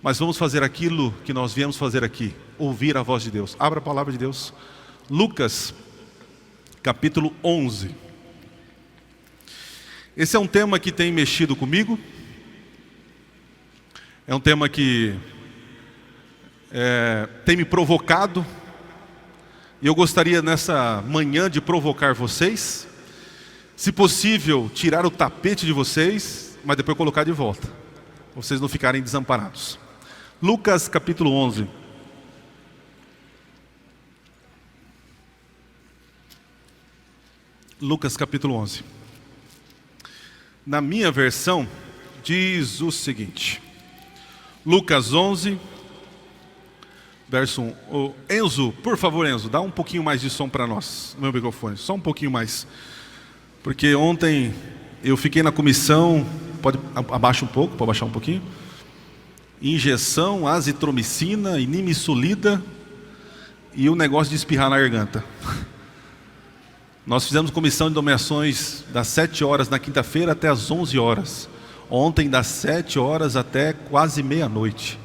mas vamos fazer aquilo que nós viemos fazer aqui, ouvir a voz de Deus. Abra a palavra de Deus, Lucas, capítulo 11. Esse é um tema que tem mexido comigo, é um tema que tem me provocado, e eu gostaria nessa manhã de provocar vocês, se possível, tirar o tapete de vocês, mas depois colocar de volta, para vocês não ficarem desamparados. Lucas capítulo 11. Lucas capítulo 11. Na minha versão, diz o seguinte. Lucas 11, verso 1. Ô, Enzo, por favor, Enzo, dá um pouquinho mais de som para nós, no meu microfone, só um pouquinho mais. Porque ontem eu fiquei na comissão, pode abaixar um pouco, pode abaixar um pouquinho. Injeção, azitromicina, inimisulida e o negócio de espirrar na garganta. Nós fizemos comissão de nomeações das 7 horas na quinta-feira até as 11 horas. Ontem das 7 horas até quase meia-noite.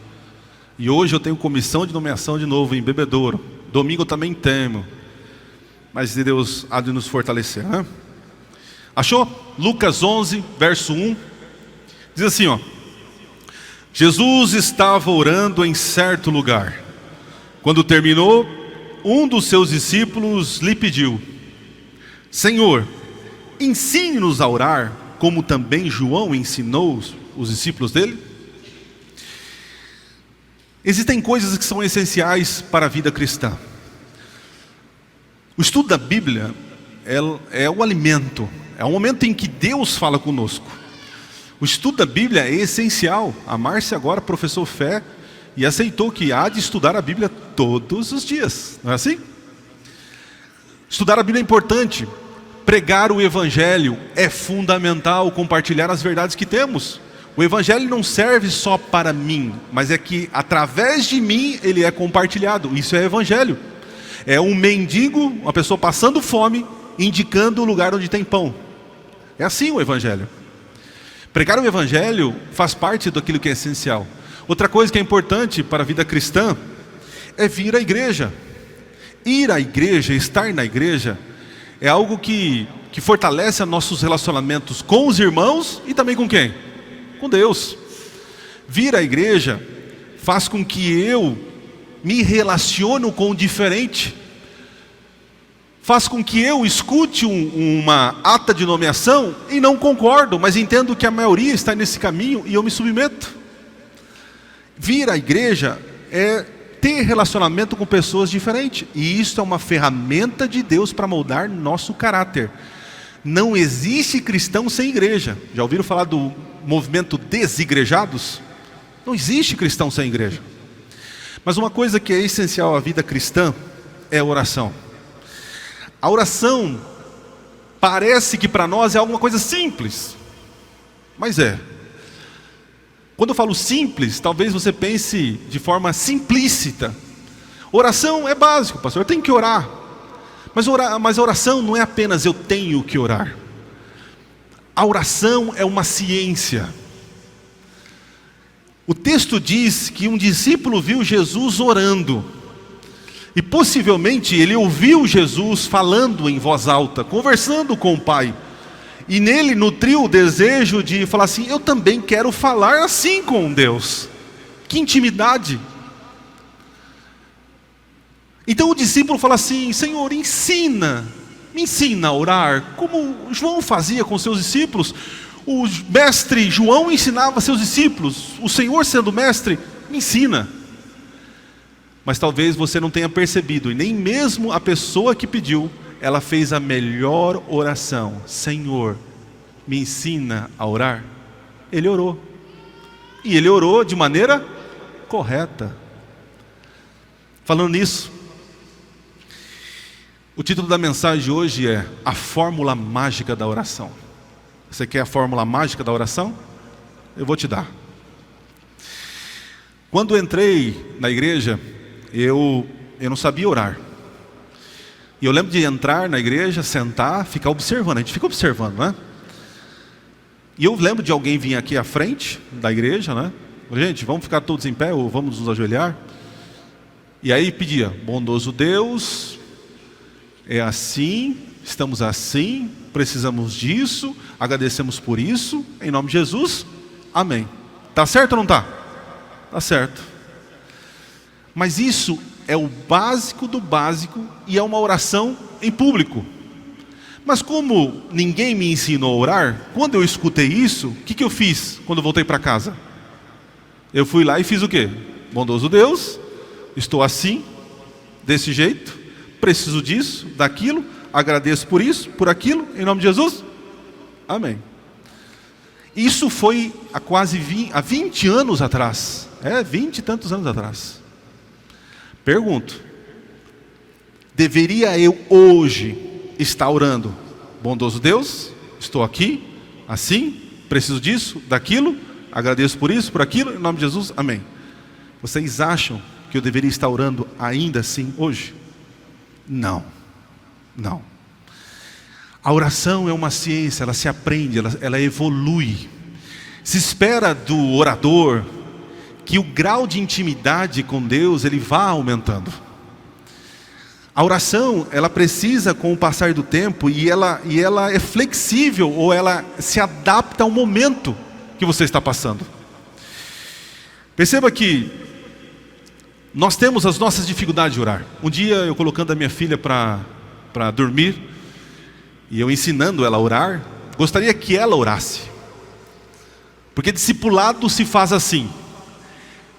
E hoje eu tenho comissão de nomeação de novo em Bebedouro. Domingo eu também tenho. Mas Deus há de nos fortalecer, né? Achou? Lucas 11, verso 1. Diz assim, ó. Jesus estava orando em certo lugar. Quando terminou, um dos seus discípulos lhe pediu: Senhor, ensine-nos a orar, como também João ensinou os discípulos dele. Existem coisas que são essenciais para a vida cristã. O estudo da Bíblia é o alimento, é o momento em que Deus fala conosco. O estudo da Bíblia é essencial. A Márcia agora professou fé e aceitou que há de estudar a Bíblia todos os dias, não é assim? Estudar a Bíblia é importante. Pregar o Evangelho é fundamental, compartilhar as verdades que temos. O Evangelho não serve só para mim, mas é que através de mim ele é compartilhado. Isso é Evangelho. É um mendigo, uma pessoa passando fome, indicando o lugar onde tem pão. É assim o Evangelho. Pregar o Evangelho faz parte daquilo que é essencial. Outra coisa que é importante para a vida cristã é vir à igreja. Ir à igreja, estar na igreja, é algo que fortalece nossos relacionamentos com os irmãos e também com quem? Com Deus. Vir à igreja faz com que eu me relacione com o diferente. Faz com que eu escute uma ata de nomeação e não concordo, mas entendo que a maioria está nesse caminho e eu me submeto. Vir à igreja é ter relacionamento com pessoas diferentes. E isso é uma ferramenta de Deus para moldar nosso caráter. Não existe cristão sem igreja. Já ouviram falar do movimento desigrejados? Não existe cristão sem igreja. Mas uma coisa que é essencial à vida cristã é a oração. A oração parece que para nós é alguma coisa simples. Mas é. Quando eu falo simples, talvez você pense de forma simplícita. Oração é básico, pastor, eu tenho que orar. Mas a oração não é apenas eu tenho que orar. A oração é uma ciência. O texto diz que um discípulo viu Jesus orando. E possivelmente ele ouviu Jesus falando em voz alta, conversando com o Pai. E nele nutriu o desejo de falar assim: eu também quero falar assim com Deus. Que intimidade! Então o discípulo fala assim: Senhor, me ensina a orar, como João fazia com seus discípulos. O mestre João ensinava seus discípulos. O Senhor, sendo mestre, me ensina. Mas talvez você não tenha percebido, e nem mesmo a pessoa que pediu, ela fez a melhor oração: Senhor, me ensina a orar. Ele orou. E ele orou de maneira correta. Falando nisso, o título da mensagem de hoje é A Fórmula Mágica da Oração. Você quer a fórmula mágica da oração? Eu vou te dar. Quando eu entrei na igreja, eu não sabia orar. E eu lembro de entrar na igreja, sentar, ficar observando. A gente fica observando, né? E eu lembro de alguém vir aqui à frente da igreja, né? Gente, vamos ficar todos em pé ou vamos nos ajoelhar? E aí pedia: bondoso Deus, é assim, estamos assim, precisamos disso, agradecemos por isso, em nome de Jesus, amém. Tá certo ou não tá? Tá certo. Mas isso é o básico do básico e é uma oração em público. Mas como ninguém me ensinou a orar, quando eu escutei isso, o que eu fiz quando eu voltei para casa? Eu fui lá e fiz o quê? Bondoso Deus, estou assim, desse jeito, preciso disso, daquilo, agradeço por isso, por aquilo, em nome de Jesus, amém. Isso foi há 20 anos atrás, 20 e tantos anos atrás. Pergunto: deveria eu hoje estar orando: bondoso Deus, estou aqui, assim, preciso disso, daquilo, agradeço por isso, por aquilo, em nome de Jesus, amém? Vocês acham que eu deveria estar orando ainda assim hoje? Não, não. A oração é uma ciência, ela se aprende, ela evolui. Se espera do orador que o grau de intimidade com Deus ele vá aumentando. A oração, ela precisa, com o passar do tempo, e ela é flexível, ou ela se adapta ao momento que você está passando. Perceba que nós temos as nossas dificuldades de orar. Um dia eu colocando a minha filha para dormir, e eu ensinando ela a orar, gostaria que ela orasse. Porque discipulado se faz assim: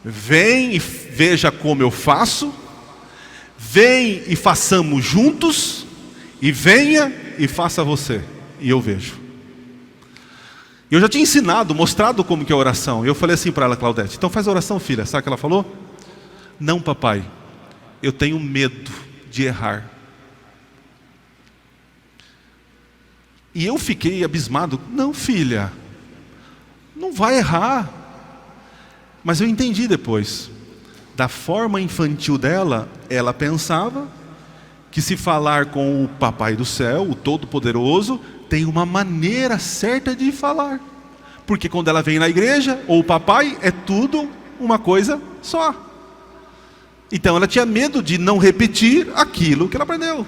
vem e veja como eu faço, vem e façamos juntos, e venha e faça você, e eu vejo. Eu já tinha ensinado, mostrado como que é a oração. Eu falei assim para ela: Claudete, então faz a oração, filha. Sabe o que ela falou? Não, papai, eu tenho medo de errar. E eu fiquei abismado. Não, filha, não vai errar. Mas eu entendi depois. Da forma infantil dela, ela pensava que se falar com o Papai do Céu, o Todo-Poderoso, tem uma maneira certa de falar. Porque quando ela vem na igreja, ou o papai, é tudo uma coisa só. Então ela tinha medo de não repetir aquilo que ela aprendeu.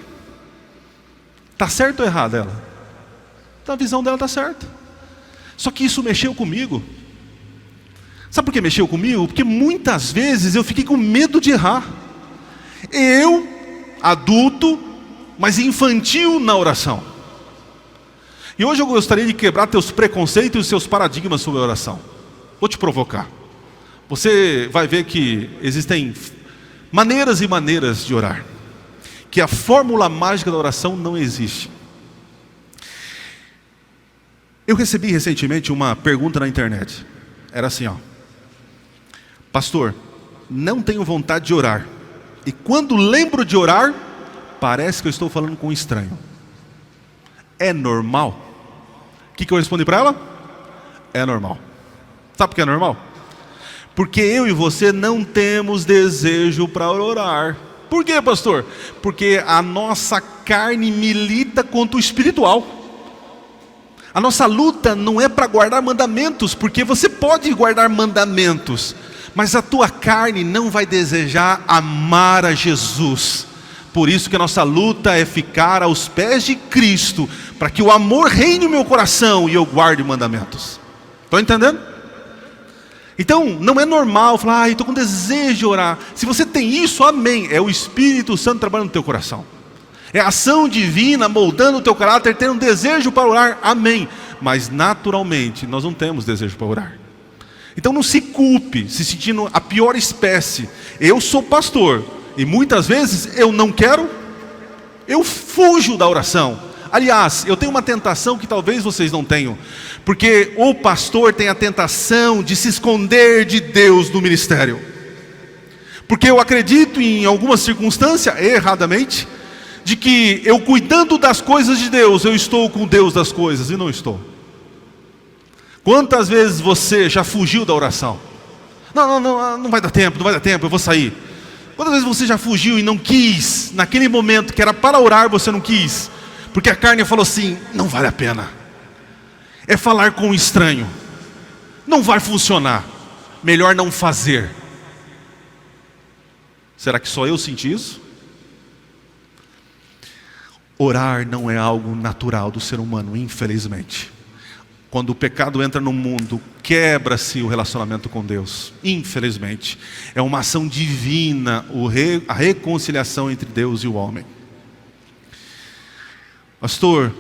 Está certo ou errado ela? Então a visão dela está certa. Só que isso mexeu comigo. Sabe por que mexeu comigo? Porque muitas vezes eu fiquei com medo de errar. Eu, adulto, mas infantil na oração. E hoje eu gostaria de quebrar teus preconceitos e seus paradigmas sobre a oração. Vou te provocar. Você vai ver que existem maneiras e maneiras de orar. Que a fórmula mágica da oração não existe. Eu recebi recentemente uma pergunta na internet. Era assim, pastor, não tenho vontade de orar. E quando lembro de orar, parece que eu estou falando com um estranho. É normal? O que eu respondi para ela? É normal. Sabe por que é normal? Porque eu e você não temos desejo para orar. Por quê, pastor? Porque a nossa carne milita contra o espiritual. A nossa luta não é para guardar mandamentos, porque você pode guardar mandamentos, mas a tua carne não vai desejar amar a Jesus. Por isso que a nossa luta é ficar aos pés de Cristo, para que o amor reine no meu coração e eu guarde mandamentos. Estão entendendo? Então, não é normal falar, estou com desejo de orar. Se você tem isso, amém. É o Espírito Santo trabalhando no teu coração. É a ação divina moldando o teu caráter, tendo um desejo para orar, amém. Mas naturalmente, nós não temos desejo para orar. Então não se culpe, se sentindo a pior espécie. Eu sou pastor, e muitas vezes eu não quero, eu fujo da oração. Aliás, eu tenho uma tentação que talvez vocês não tenham. Porque o pastor tem a tentação de se esconder de Deus no ministério. Porque eu acredito em alguma circunstância, erradamente, de que eu cuidando das coisas de Deus, eu estou com Deus das coisas, e não estou. Quantas vezes você já fugiu da oração? Não vai dar tempo, eu vou sair. Quantas vezes você já fugiu e não quis, naquele momento que era para orar, você não quis? Porque a carne falou assim, não vale a pena. É falar com um estranho. Não vai funcionar. melhor não fazer. Será que só eu senti isso? Orar não é algo natural do ser humano, infelizmente. Quando o pecado entra no mundo, quebra-se o relacionamento com Deus, infelizmente. É uma ação divina, a reconciliação entre Deus e o homem. Pastor,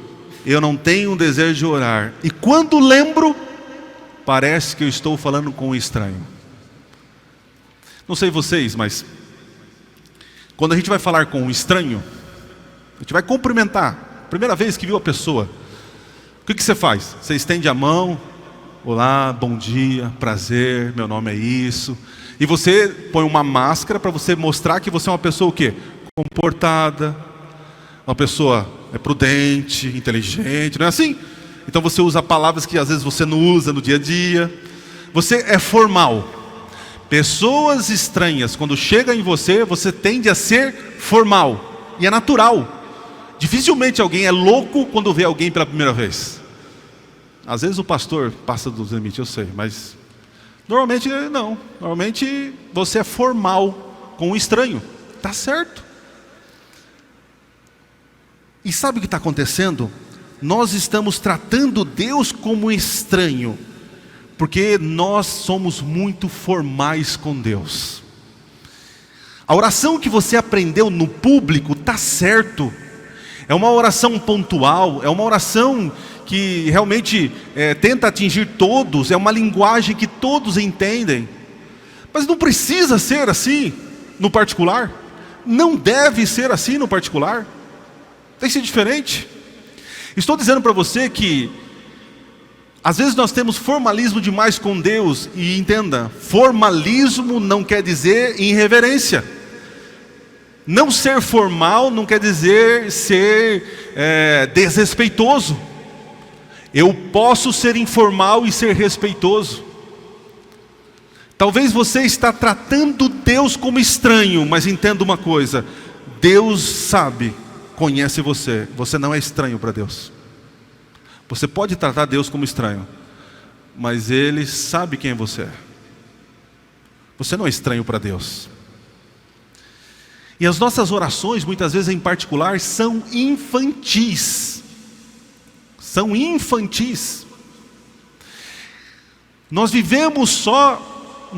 eu não tenho um desejo de orar, e quando lembro, parece que eu estou falando com um estranho. Não sei vocês, mas quando a gente vai falar com um estranho, a gente vai cumprimentar, primeira vez que viu a pessoa, o que você faz? Você estende a mão, olá, bom dia, prazer, meu nome é isso, e você põe uma máscara para você mostrar que você é uma pessoa o quê? Comportada, uma pessoa prudente, inteligente, não é assim? Então você usa palavras que às vezes você não usa no dia a dia, você é formal. Pessoas estranhas, quando chegam em você, você tende a ser formal, e é natural. Dificilmente alguém é louco quando vê alguém pela primeira vez. Às vezes o pastor passa dos limites, eu sei, mas normalmente não. Normalmente você é formal com um estranho, está certo. E sabe o que está acontecendo? Nós estamos tratando Deus como estranho, porque nós somos muito formais com Deus. A oração que você aprendeu no público está certo. É uma oração pontual, é uma oração que realmente tenta atingir todos, é uma linguagem que todos entendem. Mas não precisa ser assim no particular. Não deve ser assim no particular. Tem que ser diferente. Estou dizendo para você que às vezes nós temos formalismo demais com Deus. E entenda, formalismo não quer dizer irreverência. Não ser formal não quer dizer ser desrespeitoso. Eu posso ser informal e ser respeitoso. Talvez você está tratando Deus como estranho, mas entenda uma coisa: Deus sabe, conhece você. Você não é estranho para Deus. Você pode tratar Deus como estranho, mas Ele sabe quem você é. Você não é estranho para Deus. E as nossas orações, muitas vezes em particular, são infantis. São infantis. Nós vivemos só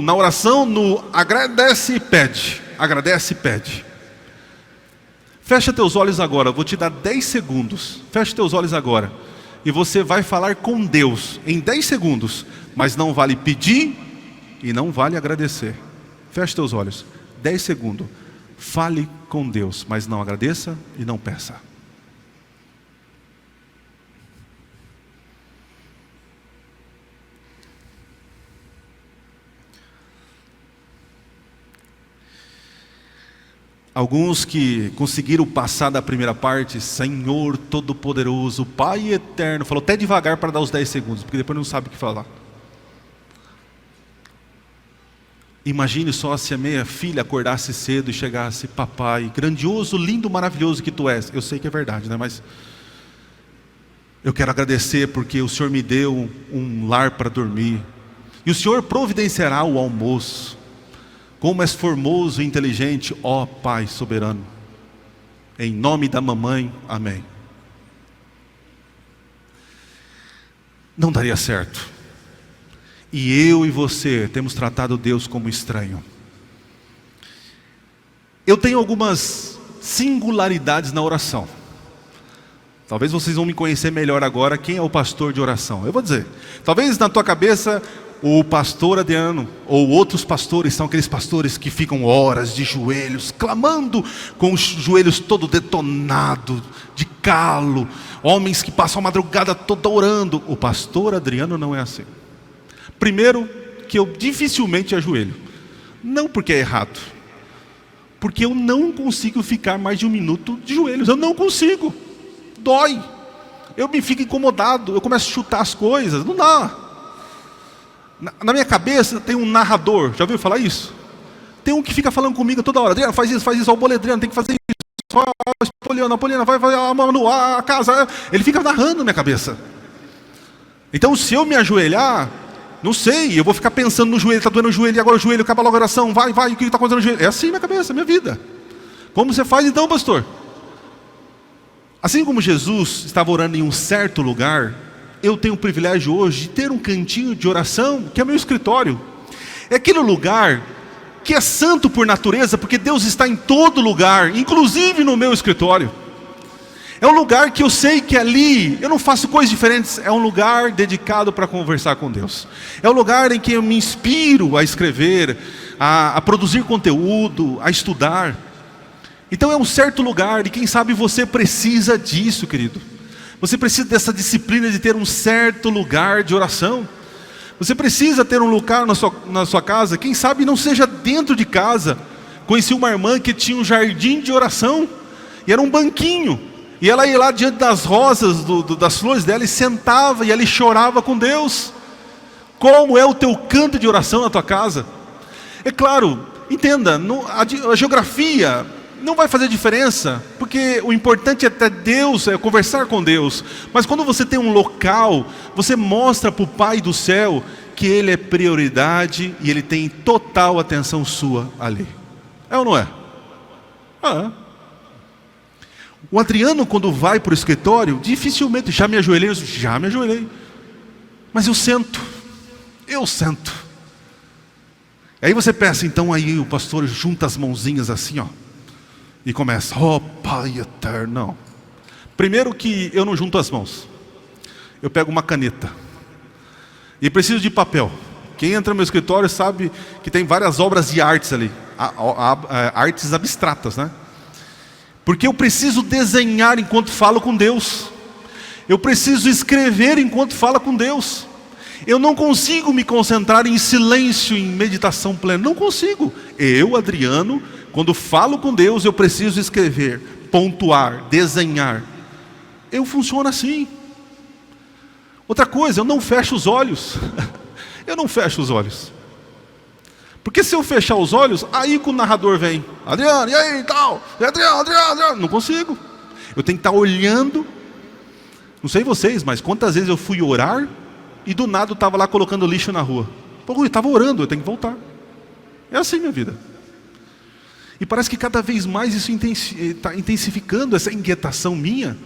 na oração, no agradece e pede. Agradece e pede. Fecha teus olhos agora, eu vou te dar 10 segundos. Fecha teus olhos agora. E você vai falar com Deus em 10 segundos. Mas não vale pedir e não vale agradecer. Fecha teus olhos. 10 segundos. Fale com Deus, mas não agradeça e não peça. Alguns que conseguiram passar da primeira parte, Senhor Todo-Poderoso, Pai Eterno, falou até devagar para dar os 10 segundos, porque depois não sabe o que falar. Imagine só se a minha filha acordasse cedo e chegasse: papai, grandioso, lindo, maravilhoso que tu és. Eu sei que é verdade, né? Mas eu quero agradecer porque o Senhor me deu um lar para dormir. E o Senhor providenciará o almoço. Como és formoso e inteligente, ó Pai soberano. Em nome da mamãe, amém. Não daria certo. E eu e você temos tratado Deus como estranho. Eu tenho algumas singularidades na oração. Talvez vocês vão me conhecer melhor agora quem é o pastor de oração. Eu vou dizer, talvez na tua cabeça o pastor Adriano ou outros pastores são aqueles pastores que ficam horas de joelhos, clamando com os joelhos todo detonado, de calo, homens que passam a madrugada toda orando. O pastor Adriano não é assim. Primeiro, que eu dificilmente ajoelho. Não porque é errado, porque eu não consigo ficar mais de 1 minuto de joelhos. Eu não consigo. Dói. Eu me fico incomodado. Eu começo a chutar as coisas. Não dá. Na minha cabeça tem um narrador. Já ouviu falar isso? Tem um que fica falando comigo toda hora: Adriano, faz isso, ó, o boledriano tem que fazer isso. Ó, Apoliana, vai, a casa. Ele fica narrando na minha cabeça. Então, se eu me ajoelhar, Não sei, eu vou ficar pensando no joelho, está doendo o joelho, e agora o joelho, acaba logo a oração, vai, o que está acontecendo no joelho? É assim minha cabeça, minha vida. Como você faz então, pastor? Assim como Jesus estava orando em um certo lugar, eu tenho o privilégio hoje de ter um cantinho de oração, que é meu escritório. É aquele lugar que é santo por natureza, porque Deus está em todo lugar, inclusive no meu escritório. É um lugar que eu sei que ali eu não faço coisas diferentes. É um lugar dedicado para conversar com Deus. É um lugar em que eu me inspiro a escrever, a produzir conteúdo, a estudar. Então é um certo lugar, e quem sabe você precisa disso, querido. Você precisa dessa disciplina de ter um certo lugar de oração. Você precisa ter um lugar na sua casa, quem sabe não seja dentro de casa. Conheci uma irmã que tinha um jardim de oração, e era um banquinho. E ela ia lá diante das rosas, das flores dela, e sentava, e ela chorava com Deus. Como é o teu canto de oração na tua casa? É claro, entenda, a geografia não vai fazer diferença, porque o importante é ter Deus, é conversar com Deus. Mas quando você tem um local, você mostra para o Pai do céu que Ele é prioridade, e Ele tem total atenção sua ali. É ou não é? É. O Adriano, quando vai para o escritório, dificilmente, já me ajoelhei, mas eu sento. Aí você pensa, então aí o pastor junta as mãozinhas assim, ó, e começa, ó Pai eterno. Não. Primeiro que eu não junto as mãos, eu pego uma caneta, e preciso de papel. Quem entra no meu escritório sabe que tem várias obras de artes ali, artes abstratas, né? Porque eu preciso desenhar enquanto falo com Deus. Eu preciso escrever enquanto falo com Deus. Eu não consigo me concentrar em silêncio, em meditação plena. Não consigo. Eu, Adriano, quando falo com Deus, eu preciso escrever, pontuar, desenhar. Eu funciono assim. Outra coisa, eu não fecho os olhos. Eu não fecho os olhos. Porque se eu fechar os olhos, aí que o narrador vem. Adriano, e aí, tal? Adriano. Não consigo. Eu tenho que estar olhando. Não sei vocês, mas quantas vezes eu fui orar e do nada eu estava lá colocando lixo na rua. Pô, eu estava orando, eu tenho que voltar. É assim minha vida. E parece que cada vez mais isso está intensificando essa inquietação minha.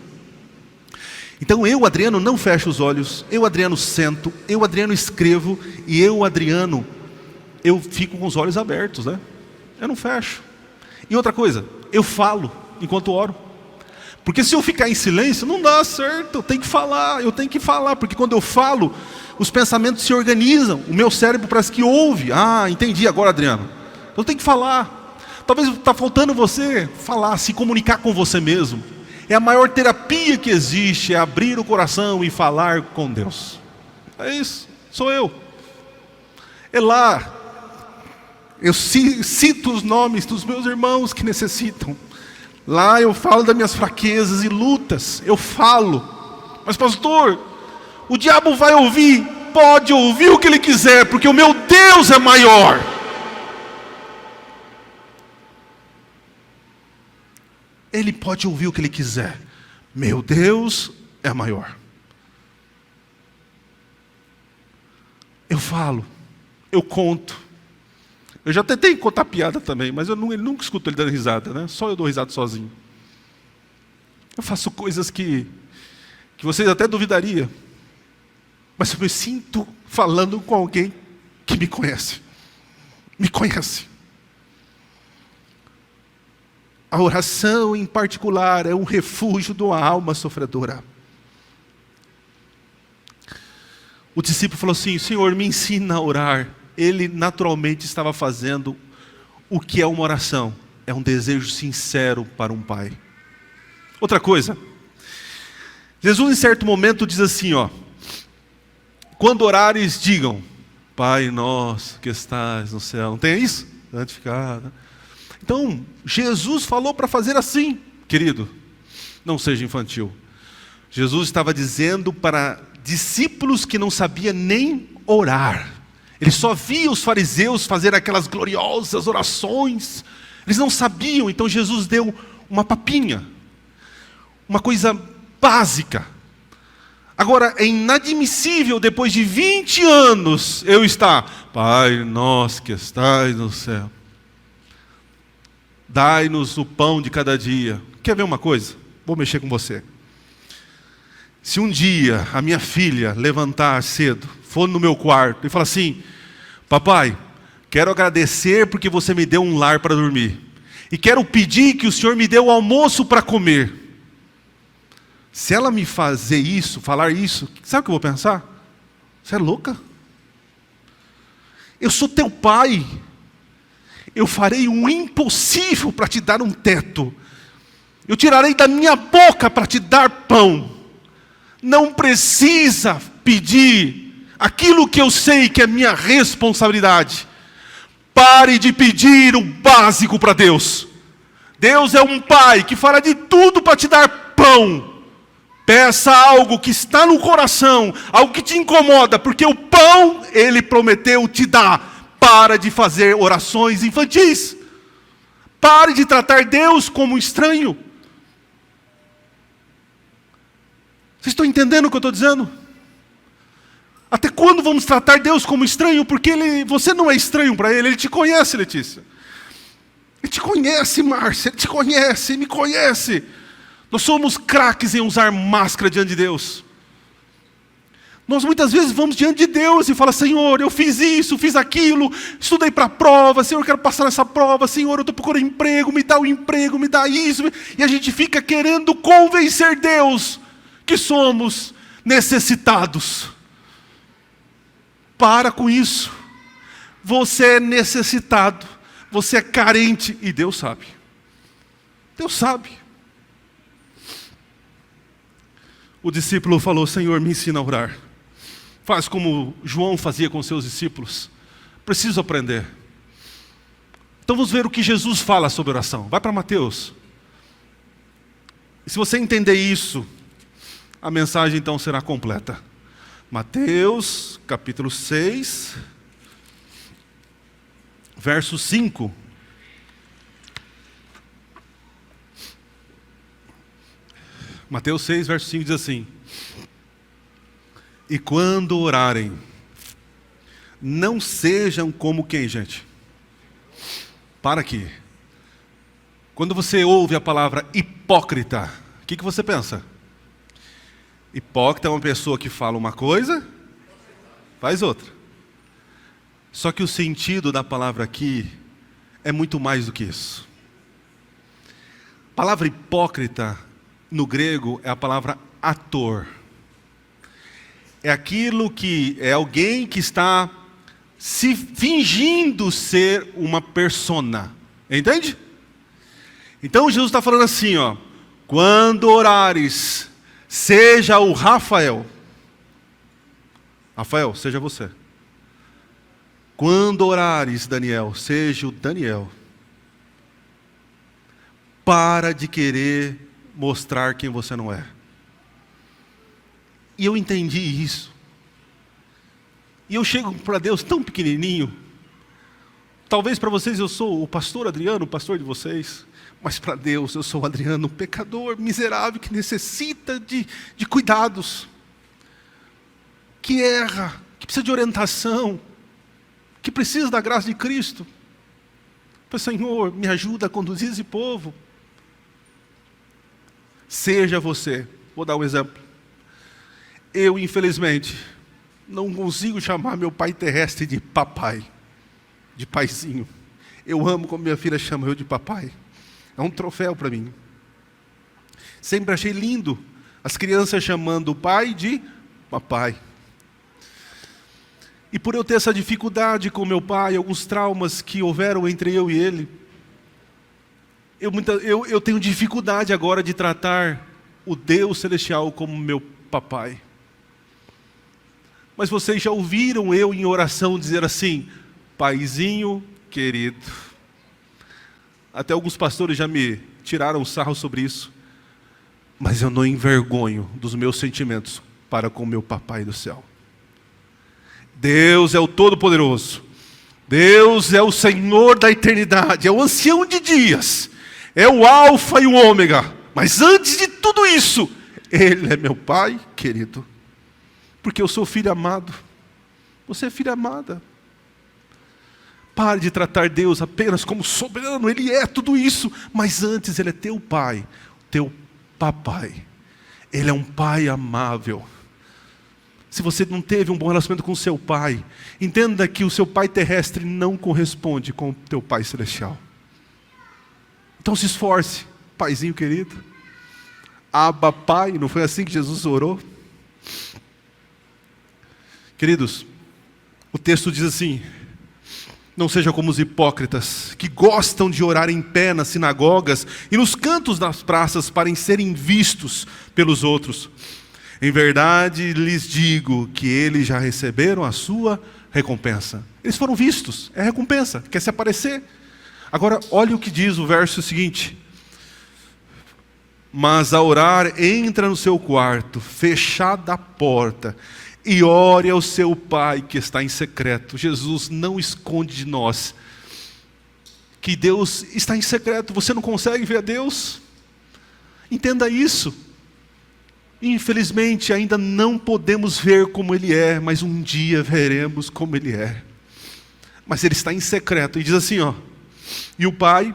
Então eu, Adriano, não fecho os olhos. Eu, Adriano, sento. Eu, Adriano, escrevo. E eu, Adriano, eu fico com os olhos abertos, né? Eu não fecho. E outra coisa, eu falo enquanto oro. Porque se eu ficar em silêncio, não dá certo. Eu tenho que falar. Porque quando eu falo, os pensamentos se organizam. O meu cérebro parece que ouve. Ah, entendi agora, Adriano. Então eu tenho que falar. Talvez está faltando você falar, se comunicar com você mesmo. É a maior terapia que existe, é abrir o coração e falar com Deus. É isso, sou eu. É lá. Eu cito os nomes dos meus irmãos que necessitam. Lá eu falo das minhas fraquezas e lutas. Eu falo. Mas pastor, o diabo vai ouvir? Pode ouvir o que ele quiser, porque o meu Deus é maior. Ele pode ouvir o que ele quiser. Meu Deus é maior. Eu falo. Eu conto. Eu já tentei contar piada também, mas ele nunca escuta ele dando risada, né? Só eu dou risada sozinho. Eu faço coisas que vocês até duvidariam. Mas eu me sinto falando com alguém que me conhece. Me conhece. A oração em particular é um refúgio de uma alma sofredora. O discípulo falou assim, Senhor, me ensina a orar. Ele naturalmente estava fazendo o que é uma oração. É um desejo sincero para um pai. Outra coisa. Jesus em certo momento diz assim, ó. Quando orares, digam, Pai nosso que estás no céu. Não tem isso? Santificado. Então, Jesus falou para fazer assim, querido. Não seja infantil. Jesus estava dizendo para discípulos que não sabiam nem orar. Ele só via os fariseus fazer aquelas gloriosas orações. Eles não sabiam, então Jesus deu uma papinha. Uma coisa básica. Agora, é inadmissível depois de 20 anos eu estar, Pai nosso que estais no céu, dai-nos o pão de cada dia. Quer ver uma coisa? Vou mexer com você. Se um dia a minha filha levantar cedo, for no meu quarto e falar assim, papai, quero agradecer porque você me deu um lar para dormir. E quero pedir que o Senhor me dê o almoço para comer. Se ela me fazer isso, falar isso, sabe o que eu vou pensar? Você é louca? Eu sou teu pai. Eu farei o impossível para te dar um teto. Eu tirarei da minha boca para te dar pão. Não precisa pedir aquilo que eu sei que é minha responsabilidade. Pare de pedir o básico para Deus. Deus é um pai que fará de tudo para te dar pão. Peça algo que está no coração, algo que te incomoda, porque o pão Ele prometeu te dar. Para de fazer orações infantis. Pare de tratar Deus como um estranho. Vocês estão entendendo o que eu estou dizendo? Até quando vamos tratar Deus como estranho? Porque você não é estranho para Ele, Ele te conhece, Letícia. Ele te conhece, Márcia, Ele te conhece, me conhece. Nós somos craques em usar máscara diante de Deus. Nós muitas vezes vamos diante de Deus e falamos, Senhor, eu fiz isso, fiz aquilo, estudei para a prova, Senhor, eu quero passar nessa prova, Senhor, eu estou procurando emprego, me dá o emprego, me dá isso. E a gente fica querendo convencer Deus que somos necessitados. Para com isso. Você é necessitado, você é carente e Deus sabe. Deus sabe. O discípulo falou, Senhor, me ensina a orar. Faz como João fazia com seus discípulos. Preciso aprender. Então vamos ver o que Jesus fala sobre oração. Vai para Mateus. E se você entender isso, a mensagem então será completa. Mateus, capítulo 6, verso 5. Mateus 6, verso 5 diz assim: e quando orarem, não sejam como quem, gente? Para aqui. Quando você ouve a palavra hipócrita, o que você pensa? Hipócrita é uma pessoa que fala uma coisa, faz outra. Só que o sentido da palavra aqui é muito mais do que isso. A palavra hipócrita, no grego, é a palavra ator. É aquilo que é alguém que está se fingindo ser uma persona. Entende? Então Jesus está falando assim, ó, quando orares, seja o Rafael. Rafael, seja você. Quando orares, Daniel, seja o Daniel. Para de querer mostrar quem você não é. E eu entendi isso. E eu chego para Deus tão pequenininho. Talvez para vocês eu sou o pastor Adriano, o pastor de vocês. Mas para Deus eu sou o Adriano, um pecador miserável que necessita de cuidados. Que erra, que precisa de orientação. Que precisa da graça de Cristo. Senhor, me ajuda a conduzir esse povo. Seja você. Vou dar um exemplo. Eu, infelizmente, não consigo chamar meu pai terrestre de papai, de paizinho. Eu amo como minha filha chama eu de papai. É um troféu para mim. Sempre achei lindo as crianças chamando o pai de papai. E por eu ter essa dificuldade com meu pai, alguns traumas que houveram entre eu e ele, eu tenho dificuldade agora de tratar o Deus celestial como meu papai. Mas vocês já ouviram eu em oração dizer assim, paizinho querido. Até alguns pastores já me tiraram sarro sobre isso. Mas eu não envergonho dos meus sentimentos para com meu papai do céu. Deus é o Todo-Poderoso. Deus é o Senhor da eternidade. É o ancião de dias. É o Alfa e o Ômega. Mas antes de tudo isso, Ele é meu Pai querido. porque eu sou filho amado. Você é filha amada. Pare de tratar Deus apenas como soberano. Ele é tudo isso, mas antes Ele é teu pai, teu papai. Ele é um pai amável. Se você não teve um bom relacionamento com o seu pai, entenda que o seu pai terrestre não corresponde com o teu pai celestial. Então se esforce, paizinho querido. Abba Pai, não foi assim que Jesus orou? Queridos, o texto diz assim: não seja como os hipócritas, que gostam de orar em pé nas sinagogas e nos cantos das praças para serem vistos pelos outros. Em verdade lhes digo que eles já receberam a sua recompensa. Eles foram vistos, é recompensa, quer se aparecer. Agora, olha o que diz o verso seguinte: mas a orar, entra no seu quarto, fechada a porta, e ore ao seu pai que está em secreto. Jesus não esconde de nós que Deus está em secreto. Você não consegue ver a Deus? Entenda isso. Infelizmente ainda não podemos ver como Ele é, mas um dia veremos como Ele é. Mas Ele está em secreto, e diz assim, e o pai,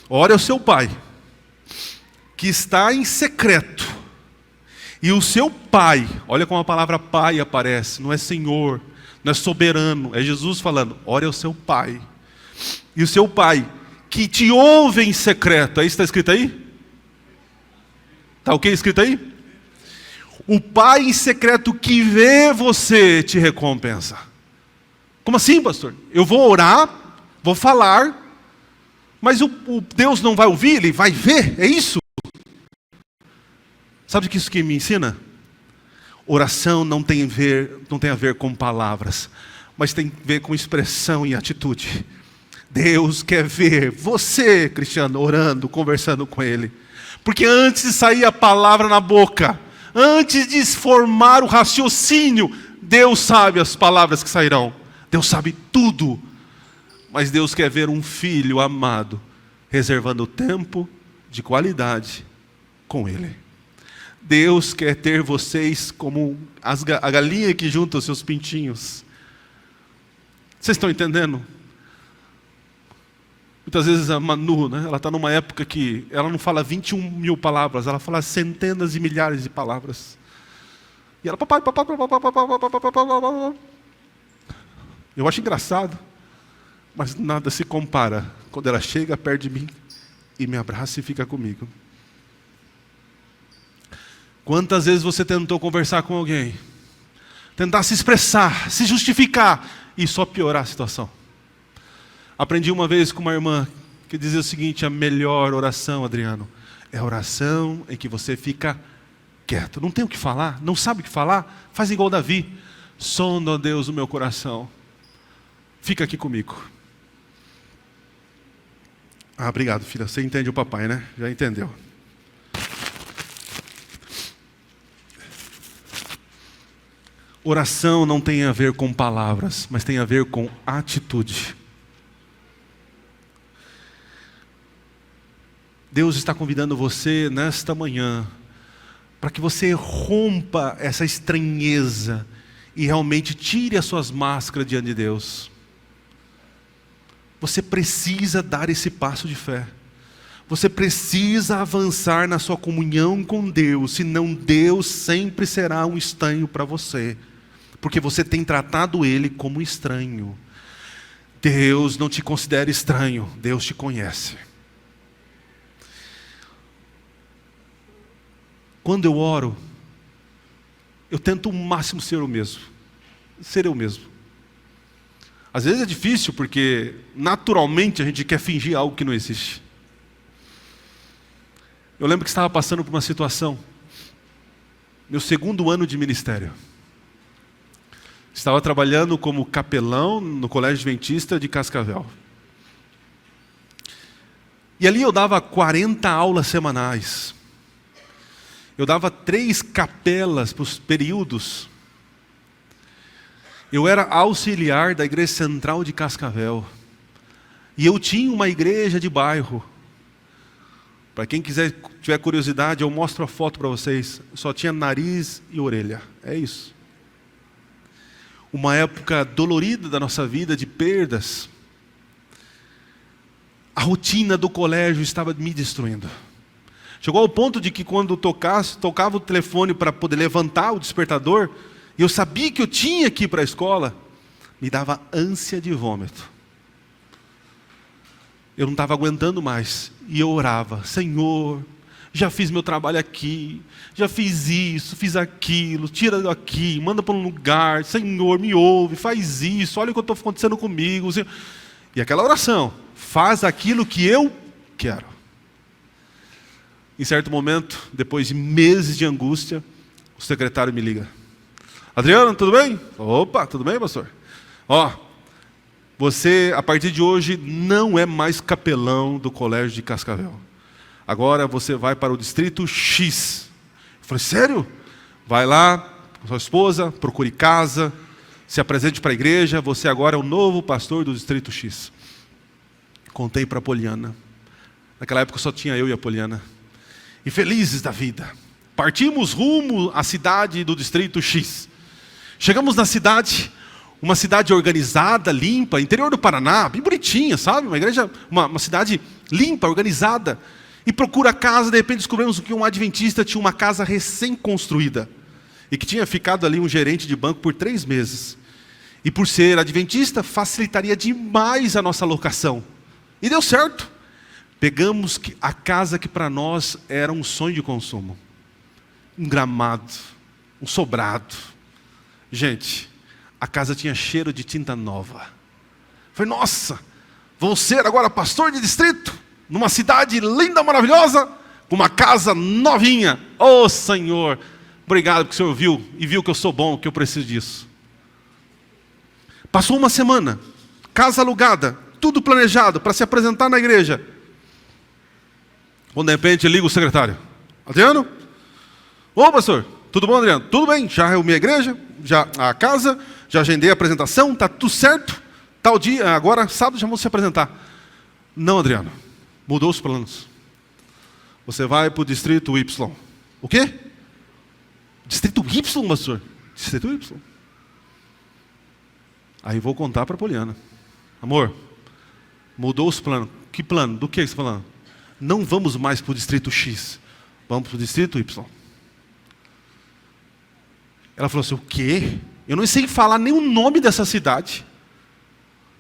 ore ao seu pai, que está em secreto, e o seu pai, olha como a palavra pai aparece, não é Senhor, não é soberano, é Jesus falando, ore ao seu pai, e o seu pai, que te ouve em secreto, aí está escrito aí? Está o que escrito aí? O pai em secreto que vê você te recompensa. Como assim, pastor? Eu vou orar, vou falar, mas o Deus não vai ouvir, Ele vai ver, é isso? Sabe o que isso que me ensina? Oração não tem a ver com palavras, mas tem a ver com expressão e atitude. Deus quer ver você, cristiano, orando, conversando com Ele. Porque antes de sair a palavra na boca, antes de formar o raciocínio, Deus sabe as palavras que sairão. Deus sabe tudo. Mas Deus quer ver um filho amado, reservando tempo de qualidade com Ele. Deus quer ter vocês como a galinha que junta os seus pintinhos. Vocês estão entendendo? Muitas vezes a Manu, ela está numa época que ela não fala 21 mil palavras, ela fala centenas e milhares de palavras. E ela, papai. Eu acho engraçado, mas nada se compara quando ela chega perto de mim e me abraça e fica comigo. Quantas vezes você tentou conversar com alguém, tentar se expressar, se justificar e só piorar a situação? Aprendi uma vez com uma irmã que dizia o seguinte: a melhor oração, Adriano, é a oração em que você fica quieto. Não tem o que falar, não sabe o que falar? Faz igual Davi. Sonda, ó Deus, o meu coração. Fica aqui comigo. Obrigado, filha. Você entende o papai, né? Já entendeu. Oração não tem a ver com palavras, mas tem a ver com atitude. Deus está convidando você nesta manhã para que você rompa essa estranheza e realmente tire as suas máscaras diante de Deus. Você precisa dar esse passo de fé. Você precisa avançar na sua comunhão com Deus, senão Deus sempre será um estranho para você, porque você tem tratado Ele como estranho. Deus não te considera estranho, Deus te conhece. Quando eu oro, eu tento o máximo ser eu mesmo. Ser eu mesmo. Às vezes é difícil, porque naturalmente a gente quer fingir algo que não existe. Eu lembro que estava passando por uma situação, meu 2º ano de ministério. Estava trabalhando como capelão no Colégio Adventista de Cascavel. E ali eu dava 40 aulas semanais. Eu dava 3 capelas para os períodos. Eu era auxiliar da igreja central de Cascavel. E eu tinha uma igreja de bairro. Para quem tiver curiosidade, eu mostro a foto para vocês. Só tinha nariz e orelha. É isso. Uma época dolorida da nossa vida, de perdas. A rotina do colégio estava me destruindo. Chegou ao ponto de que quando tocava o telefone para poder levantar o despertador, e eu sabia que eu tinha que ir para a escola, me dava ânsia de vômito. Eu não estava aguentando mais. E eu orava: Senhor, já fiz meu trabalho aqui, já fiz isso, fiz aquilo, tira daqui, manda para um lugar, Senhor, me ouve, faz isso, olha o que está acontecendo comigo. E aquela oração: faz aquilo que eu quero. Em certo momento, depois de meses de angústia, o secretário me liga: Adriano, tudo bem? Opa, tudo bem, pastor? Você, a partir de hoje, não é mais capelão do colégio de Cascavel. Agora você vai para o distrito X. Eu falei: sério? Vai lá com sua esposa, procure casa, se apresente para a igreja, você agora é o novo pastor do distrito X. Contei para a Poliana. Naquela época só tinha eu e a Poliana. E felizes da vida, partimos rumo à cidade do distrito X. Chegamos na cidade, uma cidade organizada, limpa, interior do Paraná, bem bonitinha, sabe? Uma igreja, uma cidade limpa, organizada. E procura a casa, de repente descobrimos que um adventista tinha uma casa recém-construída. E que tinha ficado ali um gerente de banco por 3 meses. E por ser adventista, facilitaria demais a nossa locação. E deu certo. Pegamos a casa que para nós era um sonho de consumo. Um gramado, um sobrado. Gente, a casa tinha cheiro de tinta nova. Falei: nossa, vou ser agora pastor de distrito, numa cidade linda, maravilhosa, com uma casa novinha. Oh Senhor, obrigado porque o Senhor viu, e viu que eu sou bom, que eu preciso disso. Passou uma semana, casa alugada, tudo planejado para se apresentar na igreja. Quando de repente liga o secretário: Adriano? Ô pastor, tudo bom, Adriano? Tudo bem, já reuni a igreja, já a casa, já agendei a apresentação, está tudo certo. Tal dia, agora sábado já vamos se apresentar. Não, Adriano, mudou os planos. Você vai para o distrito Y. O quê? Distrito Y, pastor? Distrito Y. Aí vou contar para a Poliana: amor, mudou os planos. Que plano? Do que você está falando? Não vamos mais para o distrito X, vamos para o distrito Y. Ela falou assim: o quê? Eu não sei falar nem o nome dessa cidade.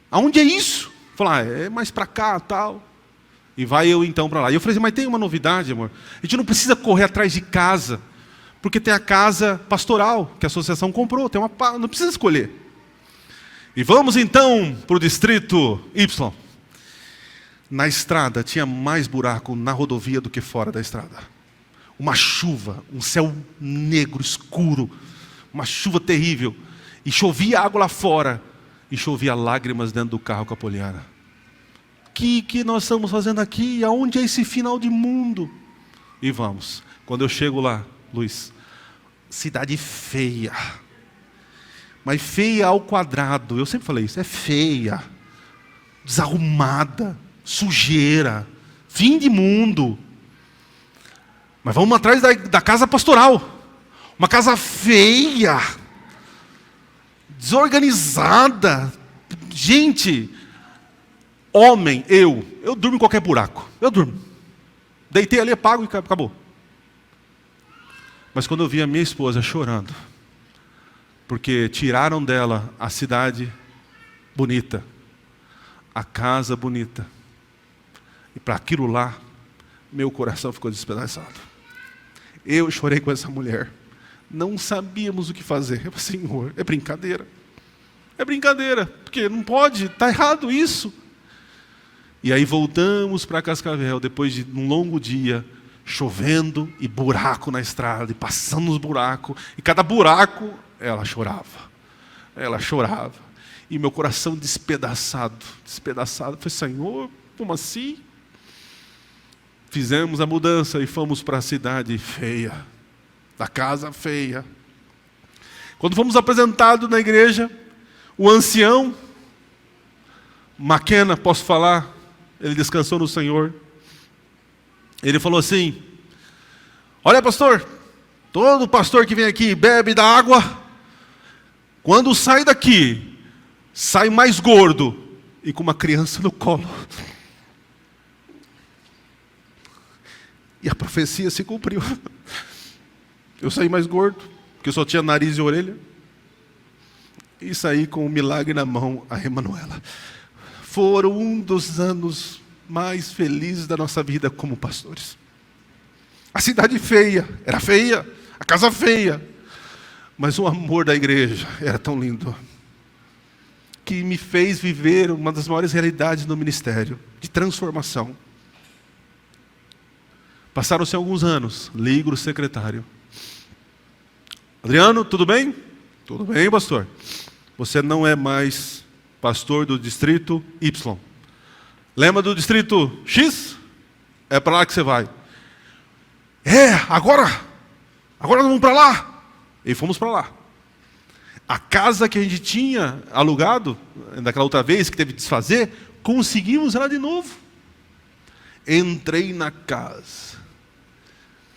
Aonde é isso? Falei: é mais para cá, tal. E vai eu então para lá. E eu falei assim: mas tem uma novidade, amor. A gente não precisa correr atrás de casa, porque tem a casa pastoral que a associação comprou. Não precisa escolher. E vamos então para o distrito Y. Na estrada tinha mais buraco na rodovia do que fora da estrada. Uma chuva, um céu negro, escuro, uma chuva terrível. E chovia água lá fora. E chovia lágrimas dentro do carro com a Poliana. Que nós estamos fazendo aqui? Aonde é esse final de mundo? E vamos. Quando eu chego lá, Luiz, cidade feia. Mas feia ao quadrado. Eu sempre falei isso, é feia. Desarrumada. Sujeira, fim de mundo. Mas vamos atrás da casa pastoral. Uma casa feia, desorganizada. Gente, homem, eu durmo em qualquer buraco. Eu durmo. Deitei ali, apago e acabou. Mas quando eu vi a minha esposa chorando, porque tiraram dela a cidade bonita, a casa bonita, e para aquilo lá, meu coração ficou despedaçado. Eu chorei com essa mulher. Não sabíamos o que fazer. Eu falei: Senhor, é brincadeira. É brincadeira, porque não pode, está errado isso. E aí voltamos para Cascavel, depois de um longo dia, chovendo e buraco na estrada, e passando nos buracos. E cada buraco, ela chorava. Ela chorava. E meu coração despedaçado. Eu falei: Senhor, como assim? Fizemos a mudança e fomos para a cidade feia, da casa feia. Quando fomos apresentados na igreja, o ancião, McKenna, posso falar, ele descansou no Senhor. Ele falou assim: olha, pastor, todo pastor que vem aqui bebe da água, quando sai daqui, sai mais gordo e com uma criança no colo. E a profecia se cumpriu. Eu saí mais gordo, porque eu só tinha nariz e orelha, e saí com um milagre na mão, a Emanuela. Foram um dos anos mais felizes da nossa vida como pastores. A cidade feia, era feia, a casa feia, mas o amor da igreja era tão lindo, que me fez viver uma das maiores realidades no ministério, de transformação. Passaram-se alguns anos, ligo o secretário: Adriano, tudo bem? Tudo bem, pastor. Você não é mais pastor do distrito Y. Lembra do distrito X? É para lá que você vai. Agora nós vamos para lá. E fomos para lá. A casa que a gente tinha alugado, daquela outra vez que teve que desfazer, conseguimos ela de novo. Entrei na casa.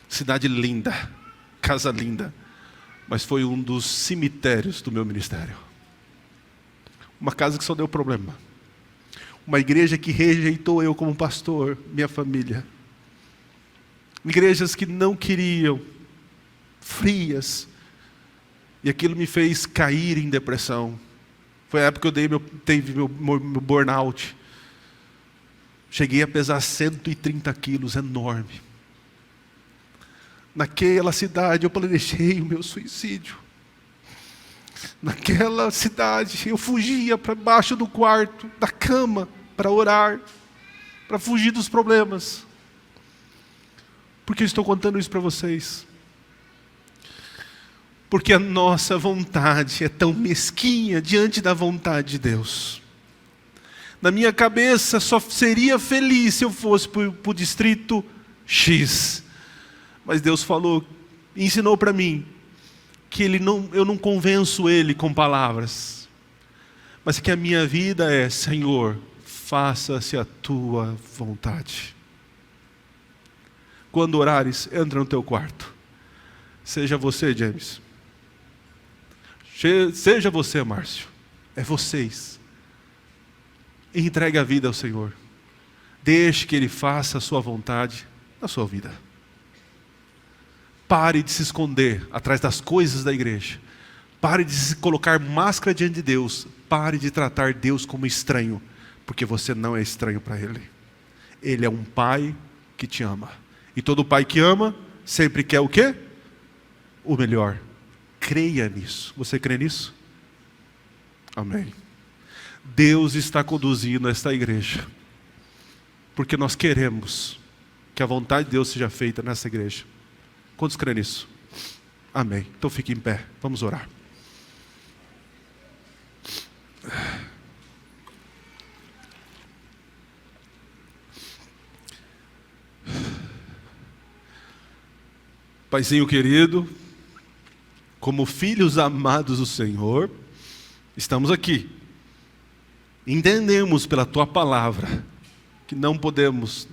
Cidade linda, casa linda, mas foi um dos cemitérios do meu ministério. Uma casa que só deu problema. Uma igreja que rejeitou eu como pastor, minha família. Igrejas que não queriam, frias. E aquilo me fez cair em depressão. Foi a época que eu teve meu burnout. Cheguei a pesar 130 quilos, enorme. Naquela cidade eu planejei o meu suicídio. Naquela cidade eu fugia para baixo do quarto, da cama, para orar, para fugir dos problemas. Por que eu estou contando isso para vocês? Porque a nossa vontade é tão mesquinha diante da vontade de Deus. Na minha cabeça só seria feliz se eu fosse para o distrito X. Mas Deus falou, ensinou para mim, que eu não convenço Ele com palavras, mas que a minha vida é: Senhor, faça-se a Tua vontade. Quando orares, entra no teu quarto. Seja você, James. Seja você, Márcio. É vocês. Entregue a vida ao Senhor. Deixe que Ele faça a sua vontade na sua vida. Pare de se esconder atrás das coisas da igreja. Pare de se colocar máscara diante de Deus. Pare de tratar Deus como estranho, porque você não é estranho para Ele. Ele é um Pai que te ama. E todo pai que ama, sempre quer o quê? O melhor. Creia nisso. Você crê nisso? Amém. Deus está conduzindo esta igreja, porque nós queremos que a vontade de Deus seja feita nessa igreja. Quantos creem nisso? Amém. Então fique em pé. Vamos orar. Paizinho querido, como filhos amados do Senhor, estamos aqui. Entendemos pela Tua palavra que não podemos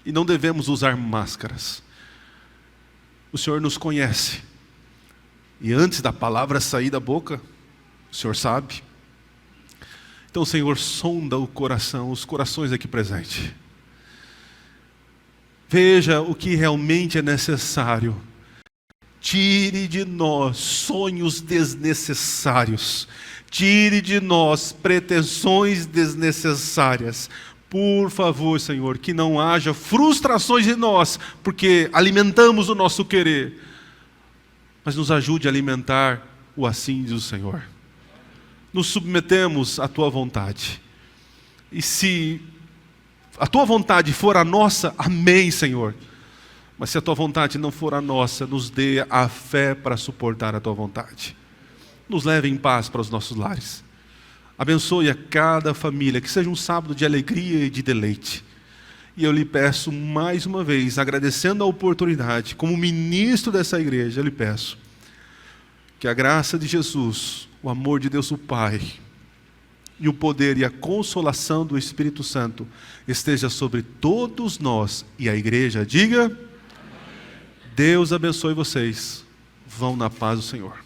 e não devemos usar máscaras. O Senhor nos conhece. E antes da palavra sair da boca, o Senhor sabe. Então, Senhor, sonda o coração, os corações aqui presentes. Veja o que realmente é necessário. Tire de nós sonhos desnecessários. Tire de nós pretensões desnecessárias. Por favor, Senhor, que não haja frustrações em nós, porque alimentamos o nosso querer. Mas nos ajude a alimentar o assim diz o Senhor. Nos submetemos à Tua vontade. E se a Tua vontade for a nossa, amém, Senhor. Mas se a Tua vontade não for a nossa, nos dê a fé para suportar a Tua vontade. Nos leve em paz para os nossos lares. Abençoe a cada família, que seja um sábado de alegria e de deleite. E eu lhe peço mais uma vez, agradecendo a oportunidade, como ministro dessa igreja, eu lhe peço que a graça de Jesus, o amor de Deus o Pai e o poder e a consolação do Espírito Santo esteja sobre todos nós. E a igreja diga: Deus abençoe vocês. Vão na paz do Senhor.